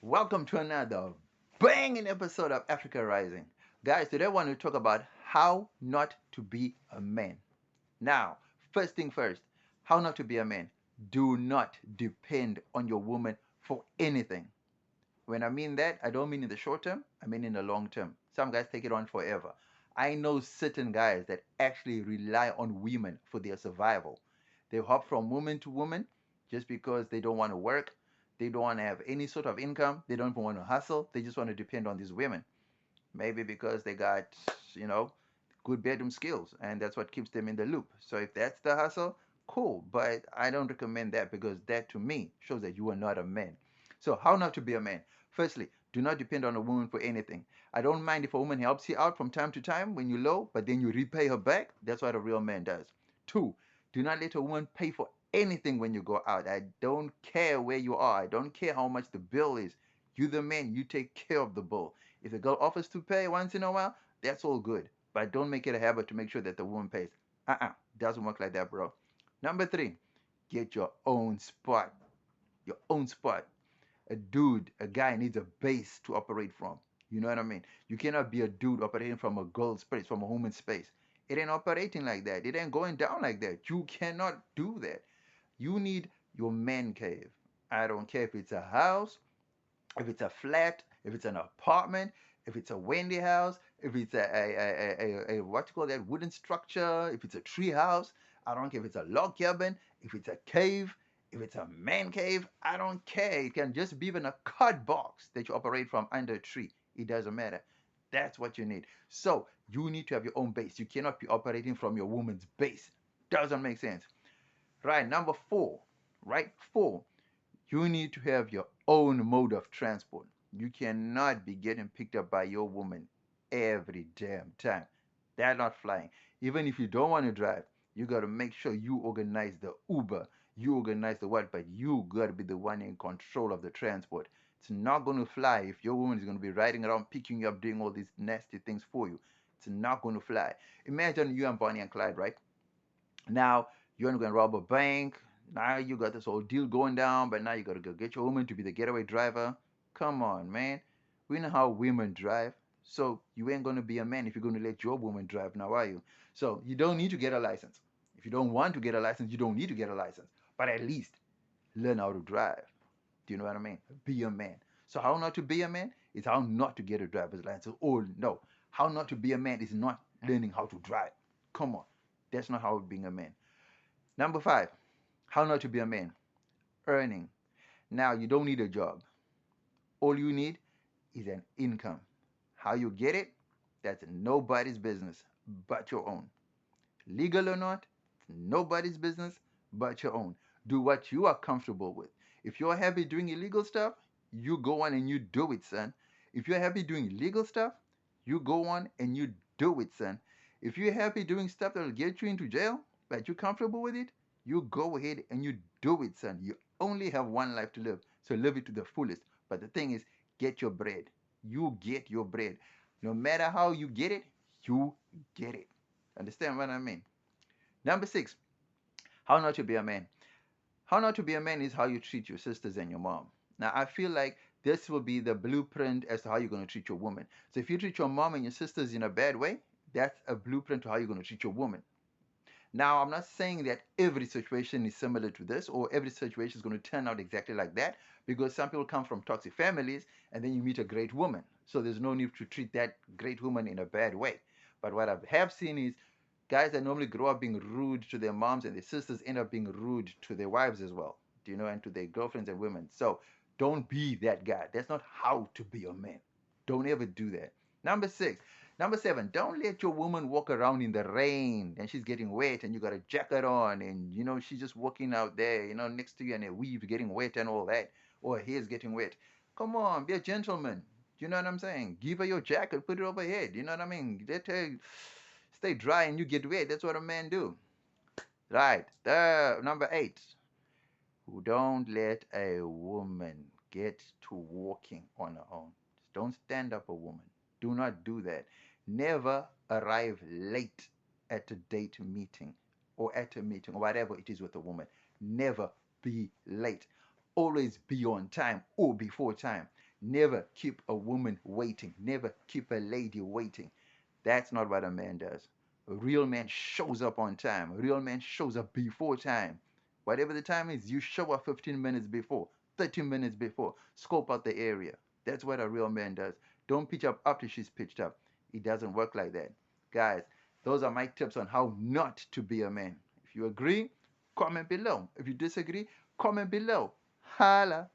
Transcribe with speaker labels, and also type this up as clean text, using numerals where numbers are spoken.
Speaker 1: Welcome to another banging episode of Africa Rising. Guys, today I want to talk about how not to be a man. Now, first thing first, how not to be a man. Do not depend on your woman for anything. When I mean that, I don't mean in the short term, I mean in the long term. Some guys take it on forever. I know certain guys that actually rely on women for their survival. They hop from woman to woman just because they don't want to work, they don't want to have any sort of income, they don't even want to hustle, they just want to depend on these women. Maybe because they got, you know, good bedroom skills and that's what keeps them in the loop. So if that's the hustle, cool. But I don't recommend that because that to me shows that you are not a man. So how not to be a man? Firstly, do not depend on a woman for anything. I don't mind if a woman helps you out from time to time when you're low, but then you repay her back. That's what a real man does. Two, do not let a woman pay for anything when you go out. I don't care where you are. I don't care how much the bill is. You the man, you take care of the bill. If the girl offers to pay once in a while, that's all good. But don't make it a habit to make sure that the woman pays. Doesn't work like that, bro. Number three, get your own spot. Your own spot. A guy needs a base to operate from. You know what I mean? You cannot be a dude operating from a girl's space, from a woman's space. It ain't operating like that. It ain't going down like that. You cannot do that. You need your man cave. I don't care if it's a house, if it's a flat, if it's an apartment, if it's a Wendy house, if it's a what you call that wooden structure, if it's a tree house, I don't care if it's a log cabin, if it's a cave, if it's a man cave, I don't care. It can just be even a card box that you operate from under a tree. It doesn't matter. That's what you need. So you need to have your own base. You cannot be operating from your woman's base. Doesn't make sense. Right, number four. Right, four, you need to have your own mode of transport. You cannot be getting picked up by your woman every damn time. That's not flying. Even if you don't want to drive, you got to make sure you organize the Uber, you organize the what, but you got to be the one in control of the transport. It's not going to fly if your woman is going to be riding around, picking you up, doing all these nasty things for you. It's not going to fly. Imagine you and Bonnie and Clyde, right? Now you're going to rob a bank. Now you got this whole deal going down, but now you got to go get your woman to be the getaway driver. Come on, man. We know how women drive. So you ain't going to be a man if you're going to let your woman drive now, are you? So you don't need to get a license. If you don't want to get a license, you don't need to get a license. But at least learn how to drive. Do you know what I mean? Be a man. So how not to be a man is how not to get a driver's license. Oh no, how not to be a man is not learning how to drive. Come on, that's not how being a man. Number five, how not to be a man. Earning. Now you don't need a job. All you need is an income. How you get it? That's nobody's business but your own. Legal or not, nobody's business but your own. Do what you are comfortable with. If you're happy doing illegal stuff, you go on and you do it, son. If you're happy doing legal stuff, you go on and you do it, son. If you're happy doing stuff that'll get you into jail, but you're comfortable with it, you go ahead and you do it, son. You only have one life to live, so live it to the fullest. But the thing is, get your bread. You get your bread. No matter how you get it, you get it. Understand what I mean? Number six, how not to be a man. How not to be a man is how you treat your sisters and your mom. Now, I feel like this will be the blueprint as to how you're going to treat your woman. So, if you treat your mom and your sisters in a bad way, that's a blueprint to how you're going to treat your woman. Now, I'm not saying that every situation is similar to this or every situation is going to turn out exactly like that because some people come from toxic families and then you meet a great woman. So, there's no need to treat that great woman in a bad way. But what I have seen is guys that normally grow up being rude to their moms and their sisters end up being rude to their wives as well, do you know, and to their girlfriends and women. So don't be that guy. That's not how to be a man. Don't ever do that. Number six. Number seven, don't let your woman walk around in the rain and she's getting wet and you got a jacket on and you know she's just walking out there, you know, next to you and her weave getting wet and all that, or her hair's getting wet. Come on, be a gentleman. You know what I'm saying? Give her your jacket, put it over her head. You know what I mean? Let her stay dry and you get wet. That's what a man do. Right. Number eight. Who don't let a woman get to walking on her own. Don't stand up a woman. Do not do that. Never arrive late at a date meeting or at a meeting or whatever it is with a woman. Never be late. Always be on time or before time. Never keep a woman waiting. Never keep a lady waiting. That's not what a man does. A real man shows up on time. A real man shows up before time. Whatever the time is, you show up 15 minutes before, 30 minutes before. Scope out the area. That's what a real man does. Don't pitch up after she's pitched up. It doesn't work like that. Guys, those are my tips on how not to be a man. If you agree, comment below. If you disagree, comment below. Holla.